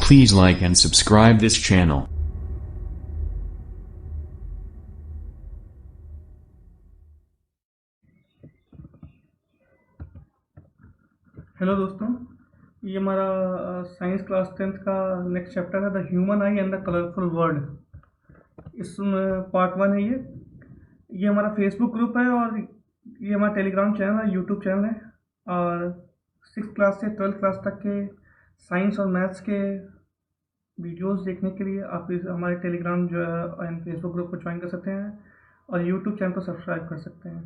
Please like and subscribe this channel. Hello दोस्तों, ये हमारा साइंस क्लास 10th का नेक्स्ट चैप्टर है the human I and the colourful world. इसमें part 1 है। ये हमारा फेसबुक ग्रुप है और ये हमारा टेलीग्राम चैनल है, यूट्यूब चैनल है। और 6th क्लास से 12th क्लास तक के साइंस और मैथ्स के वीडियोस देखने के लिए आप हमारे टेलीग्राम जो एंड फेसबुक ग्रुप को ज्वाइन कर सकते हैं और यूट्यूब चैनल को सब्सक्राइब कर सकते हैं।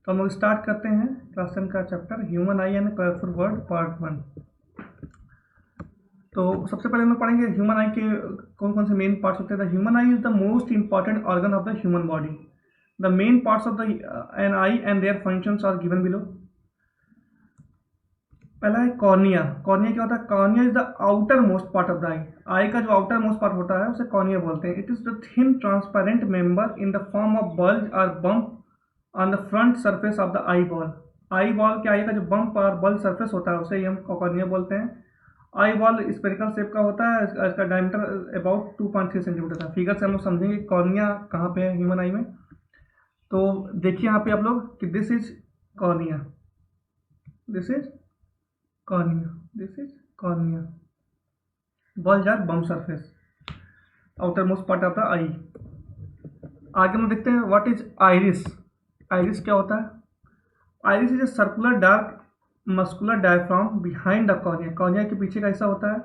तो हम लोग स्टार्ट करते हैं क्लास 10 का chapter human I and colourful world part 1। तो सबसे पहले हम लोग पढ़ेंगे ह्यूमन आई के कौन कौन से मेन पार्ट्स होते हैं। The human eye is the most important organ of the human body. The main parts of the an eye and their functions are given below. पहला है कॉर्निया। कॉर्निया क्या होता है? Cornea is the outer most part of the eye. Eye का जो outer most part होता है उसे कॉर्निया बोलते हैं। It is the thin transparent member in the form of bulge और bump on the front surface of the eye ball. Eye ball के eye का जो बम्प और बल्ज सरफेस होता है उसे हम कॉर्निया बोलते हैं। आई बॉल स्पेरिकल शेप का होता है, इसका डायमीटर अबाउट 2.3 सेंटीमीटर था। फिगर से हम लोग समझेंगे कॉर्निया कहाँ पे है ह्यूमन आई में। तो देखिए यहाँ पे आप लोग कि this is cornea, this is cornea, this is cornea. Bulge or bump surface, outer most part of the eye. आगे हम देखते हैं व्हाट इज आइरिस। आइरिस क्या होता है? Iris is a circular dark muscular diaphragm behind the cornea. Cornea के पीछे का हिस्सा होता है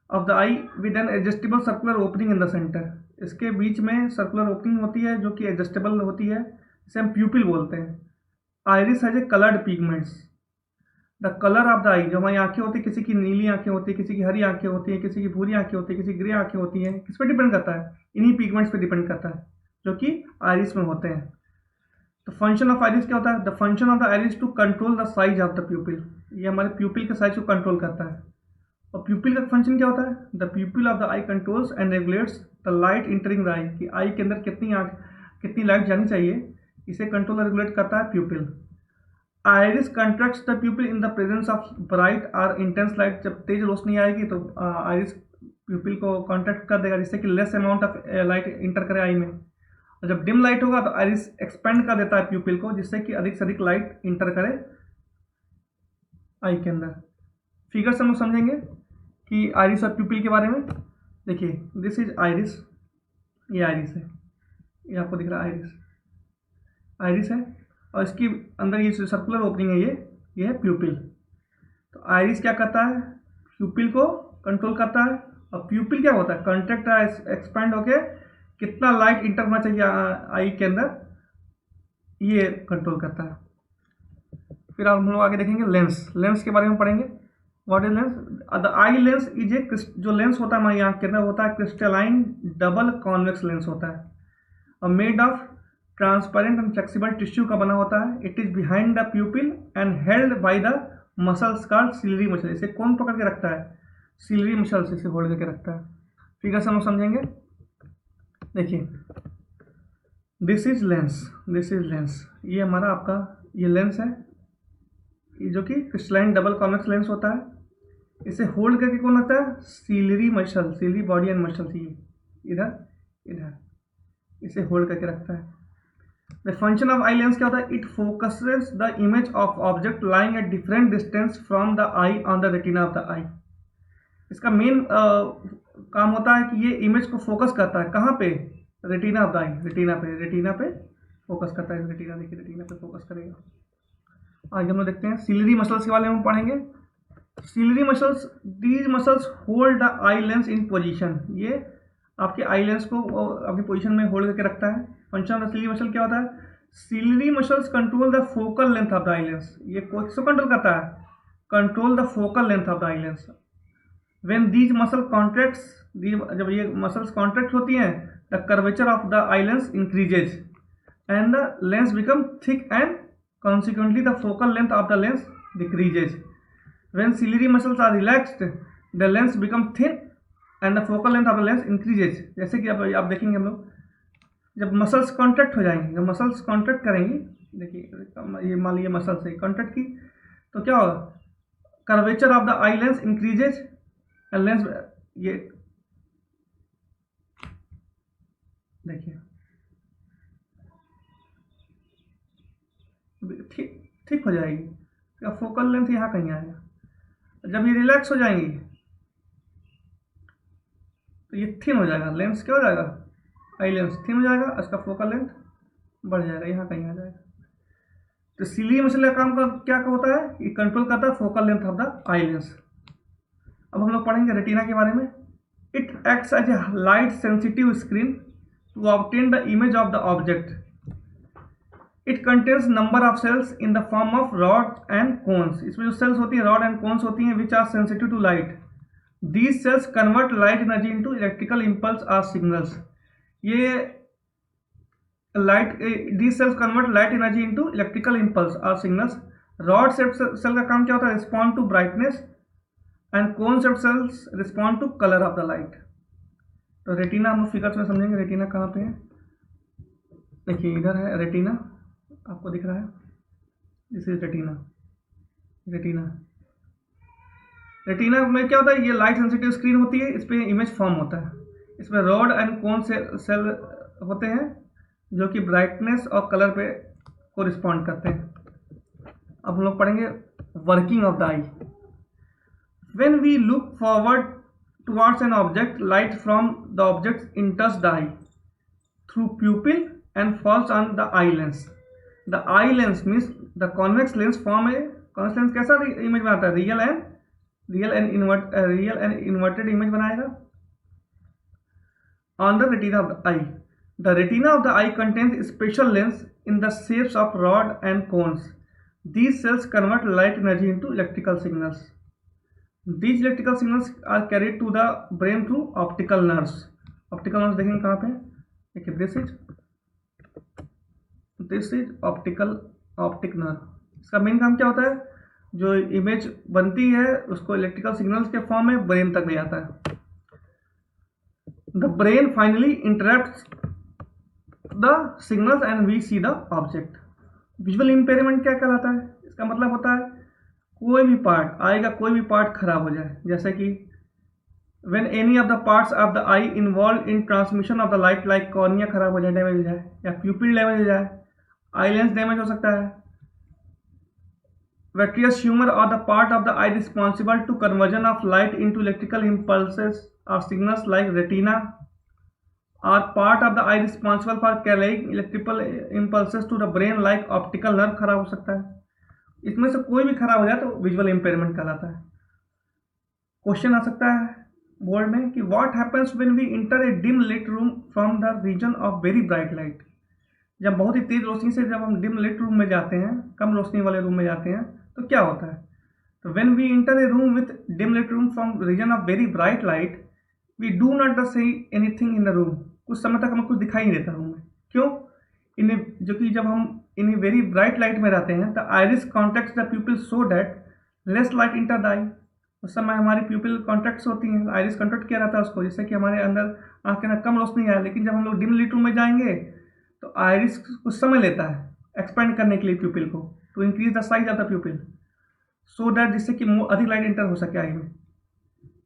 of the eye with an adjustable circular opening in the centre. इसके बीच में सर्कुलर ओपनिंग होती है जो कि एडजस्टेबल होती है, इसे हम प्यूपिल बोलते हैं। Iris has a coloured pigments. The colour of the eye, जो हमारी आंखें होती है, किसी की नीली आंखें होती है, किसी की हरी आंखें होती है, किसी की भूरी आंखें होती है, किसी की ग्रे आंखें होती हैं, किस पर डिपेंड करता है? इन्हीं पिगमेंट्स पे डिपेंड करता है जो कि आइरिस में होते हैं। तो फंक्शन ऑफ आइरिस क्या होता है? The function of the iris to control the size of the pupil. ये हमारे प्यूपिल के साइज को कंट्रोल करता है। और प्यूपिल का फंक्शन क्या होता है? The pupil of the eye controls and regulates the light entering the eye, कि आई के अंदर कितनी लाइट जानी चाहिए, इसे कंट्रोल और रेगुलेट करता है pupil. Iris contracts the pupil in the presence of bright और इंटेंस लाइट। जब तेज रोशनी आएगी तो आइरिस प्यूपिल को कॉन्ट्रैक्ट कर देगा जिससे कि less amount of light inter करे आई में। और जब डिम लाइट होगा तो आइरिस एक्सपेंड कर देता है प्यूपिल को जिससे कि अधिक से अधिक लाइट इंटर करे आई के अंदर। फिगर से हम समझेंगे कि आइरिस और प्यूपिल के बारे में। देखिए दिस इज आइरिस, ये आइरिस है, ये आपको दिख रहा है आइरिस, आइरिस है और इसके अंदर ये सर्कुलर ओपनिंग है, ये है प्यूपिल। तो आइरिस क्या करता है? प्यूपिल को कंट्रोल करता है। और प्यूपिल क्या होता है? कंट्रैक्ट एक्सपेंड होके कितना लाइट इंटर होना चाहिए आई के अंदर, ये कंट्रोल करता है। फिर हम लोग आगे देखेंगे लेंस। लेंस के बारे में पढ़ेंगे। What is lens? The eye lens is a, जो लेंस होता है हमारी आंख के अंदर होता है क्रिस्टलाइन डबल कॉन्वेक्स लेंस होता है और made of transparent and flexible tissue का बना होता है। It is behind the pupil and held by the muscles called ciliary muscle. इसे कौन पकड़ के रखता है? सिलरी मसल से इसे होल्ड करके रखता है। फिगर से हम समझेंगे। देखिए this is lens, this is lens, ये हमारा आपका ये लेंस है, ये जो कि क्रिस्टलाइन डबल कॉन्वेक्स लेंस होता है। इसे होल्ड करके कौन रखता है? Ciliary muscle, ciliary body and muscle, ये इधर इधर इसे होल्ड करके रखता है। The function of eye lens क्या होता है? It focuses the image of object lying at different distance from the eye on the retina of the eye. इसका मेन काम होता है कि ये इमेज को फोकस करता है कहाँ पे? Retina of the I, retina पे फोकस करता है। रेटिना देखिए, रेटिना पे फोकस करेगा। आगे हम लोग देखते हैं सिलरी मसल्स के बारे में पढ़ेंगे। Ciliary muscles, these muscles hold the eye lens in position. ये आपके आई लेंस को अपनी पोजीशन में होल्ड करके रखता है। Function of the ciliary muscle क्या होता है? Ciliary muscles control the focal length of the eye lens. ये किसको कंट्रोल करता है? Control the focal length of the eye lens. When these muscle contracts, जब ये मसल्स कॉन्ट्रैक्ट होती हैं, the curvature of the eye lens increases and the lens become thick and consequently the focal length of the lens decreases. When ciliary muscles are relaxed, the lens become thin and the focal length of the lens increases. जैसे कि आप देखेंगे हम लोग जब muscles contract हो जाएंगे, जब मसल्स कॉन्ट्रैक्ट करेंगी, देखिए ये मान लीजिए मसल्स से कॉन्ट्रैक्ट की तो क्या होगा? Curvature of the eye lens increases and lens ये देखिए ठीक ठीक हो जाएगी। इसका फोकल लेंथ यहाँ कहीं आएगा। जब ये रिलैक्स हो जाएंगी तो ये थिन हो जाएगा, लेंस क्या हो जाएगा, आई लेंस थिन हो जाएगा, इसका फोकल लेंथ बढ़ जाएगा, यहाँ कहीं आ जाएगा। तो इसीलिए मसले काम का क्या होता है, ये कंट्रोल करता है focal length of the eye lens. अब हम लोग पढ़ेंगे रेटिना के बारे में। It acts as a light sensitive screen to obtain the image of the object. It contains number of cells in the form of rod and cones. इसमें जो sales होती है रॉड एंड कोन्स होती हैं which are sensitive to light. These cells convert light energy into electrical impulse or signals. ये these cells convert light energy into electrical impulse or signals. Rod shaped cell का काम क्या होता है, respond to brightness, and cone shaped cells respond to color of the light. तो retina हम figures में समझेंगे। रेटिना कहाँ पे है, देखिए इधर है रेटिना, आपको दिख रहा है, this is retina. Retina retina में क्या होता है, ये लाइट सेंसिटिव स्क्रीन होती है, इस पर इमेज फॉर्म होता है। इसमें रॉड एंड कोन सेल होते हैं जो कि ब्राइटनेस और कलर पे को रिस्पॉन्ड करते हैं। अब हम लोग पढ़ेंगे working of the eye. When we look forward towards an object, light from the object enters the eye through pupil and falls on the eye lens. The eye lens means the convex lens form a convex lens कैसा image बनाता है, real and inverted image बनाएगा on the retina of the eye. The retina of the eye contains special lens in the shapes of rod and cones. These cells convert light energy into electrical signals. These electrical signals are carried to the brain through optical nerves. Optical nerves देखेंगे कहाँ पे, देखिए this is optic nerve. इसका main काम क्या होता है, जो इमेज बनती है उसको इलेक्ट्रिकल सिग्नल्स के फॉर्म में ब्रेन तक ले जाता है। The brain finally interrupts the signals and we see the object. Visual impairment क्या कहलाता है, इसका मतलब होता है कोई भी पार्ट आई का कोई भी पार्ट खराब हो जाए, जैसे कि when any of the parts of the eye involved in transmission of the light like cornea खराब हो जाए, डैमेज हो जाए, या प्यूपिल डैमेज हो जाए, आई लेंस डैमेज हो सकता है, vitreous humor or the part of the eye responsible to conversion of light into electrical impulses or signals like retina are part of the eye responsible for carrying electrical impulses to the brain like optical nerve खराब हो सकता है। इसमें से कोई भी खराब हो जाए तो विजुअल इम्पेयरमेंट कहलाता है। क्वेश्चन आ सकता है बोर्ड में कि what happens when we enter a dim lit room from the region of very bright light. जब बहुत ही तेज रोशनी से जब हम डिम लिट रूम में जाते हैं, कम रोशनी वाले रूम में जाते हैं, तो क्या होता है, तो when we enter a room with dim lit room from region of very bright light we do not see anything in the room. कुछ समय तक हमें कुछ दिखाई नहीं देता रूम में। क्यों, इन्हें जो कि जब हम इन वेरी ब्राइट लाइट में रहते हैं the iris contacts the pupil so that less light enter the eye. उस समय हमारी प्यूपिल कॉन्टैक्ट्स होती हैं, आइरिस कॉन्टैक्ट किया रहता है उसको, जिससे कि हमारे अंदर आँख के अंदर कम रोशनी आए। लेकिन जब हम लोग डिम लाइट रूम में जाएंगे तो आइरिस कुछ समय लेता है एक्सपेंड करने के लिए प्यूपिल को, to increase the size of the pupil so that, जिससे कि अधिक लाइट इंटर हो सके आई में,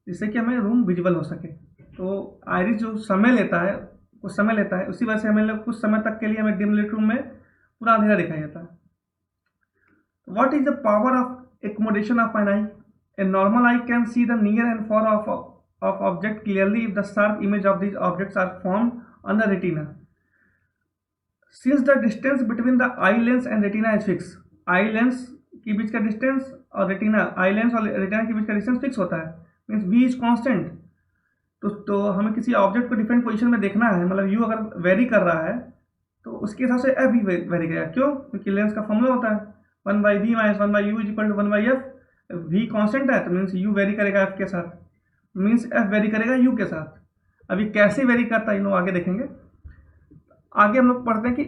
जिससे कि हमें रूम विजिबल हो सके। तो आइरिस जो समय लेता है कुछ समय लेता है, उसी वजह से हमें कुछ समय तक के लिए हमें डिम लिट रूम में पूरा अंधेरा दिखाई देता है। What is the power of accommodation of an eye? A normal eye can see the near and far of object clearly if the sharp image of these objects are formed on the retina. Since the distance between the eye lens and retina is fix. Eye lens के बीच का distance और retina, eye lens और retina के बीच का distance fix होता है, मीन्स वी इज कॉन्स्टेंट। तो हमें किसी ऑब्जेक्ट को डिफरेंट पोजीशन में देखना है, मतलब यू अगर वेरी कर रहा है तो उसके हिसाब से एफ भी वेरी करेगा। क्यों, क्योंकि लेंस का फॉर्मूला होता है 1/v - 1/u = 1/f। v constant है तो मीन्स u वेरी करेगा एफ के साथ, मीन्स एफ वेरी करेगा u के साथ। अभी कैसे वेरी करता है इन लोग आगे देखेंगे। आगे हम लोग पढ़ते हैं कि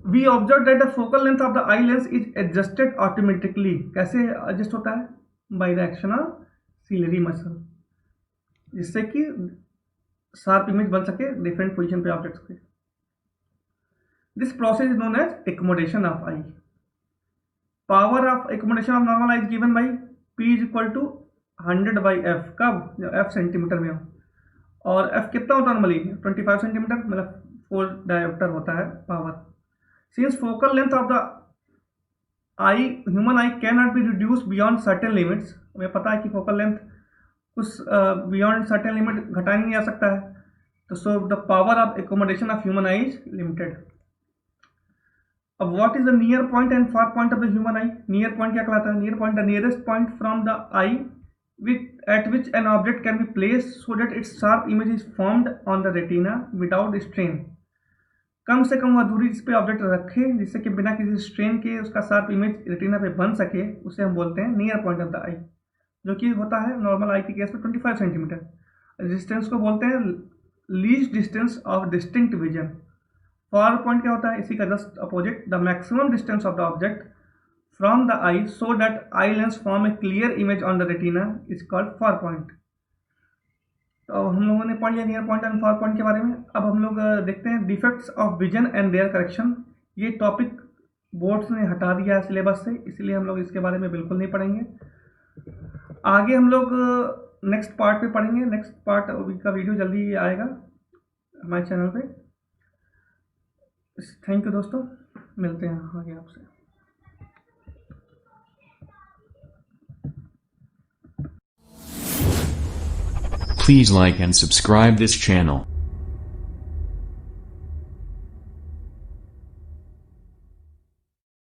we observe that the focal length of the eye lens is adjusted automatically. कैसे एडजस्ट होता है, by the action of ciliary muscle, जिससे कि शार्प इमेज बन सके डिफरेंट पोजीशन पे ऑब्जेक्ट्स के। This process is known as accommodation of eye. Power of accommodation of normal eye is given by P = 100/f, कब? जब f सेंटीमीटर में हो। और f कितना होता है नॉर्मली? 25 सेंटीमीटर, मतलब 4 डायोप्टर होता है power. Since focal length of the eye, human eye cannot be reduce beyond certain limits, हमें पता है कि फोकल लेंथ उस बियॉन्ड सर्टेन लिमिट घटाया नहीं जा सकता है, तो so the power of accommodation of human eye is limited. अब what is the near point and far point of the human eye? Near point क्या कहलाता है? Near point the nearest point from the I at which an object can be placed so that its sharp image is formed on the retina without strain। कम से कम वह दूरी जिस पे object रखे जिससे कि बिना किसी स्ट्रेन के उसका शार्प इमेज रेटिना पे बन सके, उसे हम बोलते हैं near point of the eye, जो कि होता है नॉर्मल आई के केस में 25 सेंटीमीटर। डिस्टेंस को बोलते हैं least distance of distinct vision. Far point क्या होता है? इसी का just opposite, the maximum distance of the object from the eye so that eye lens form a clear image on the retina is called far point। तो हम लोगों ने पढ़ लिया near point and far point के बारे में। अब हम लोग देखते हैं defects of vision and their correction. ये टॉपिक बोर्ड्स ने हटा दिया है सिलेबस से, इसलिए हम लोग इसके बारे में बिल्कुल नहीं पढ़ेंगे। आगे हम लोग नेक्स्ट पार्ट पे पढ़ेंगे। नेक्स्ट पार्ट का वीडियो जल्दी आएगा हमारे चैनल पे। थैंक यू दोस्तों, मिलते हैं आगे आपसे। Please like and subscribe this channel.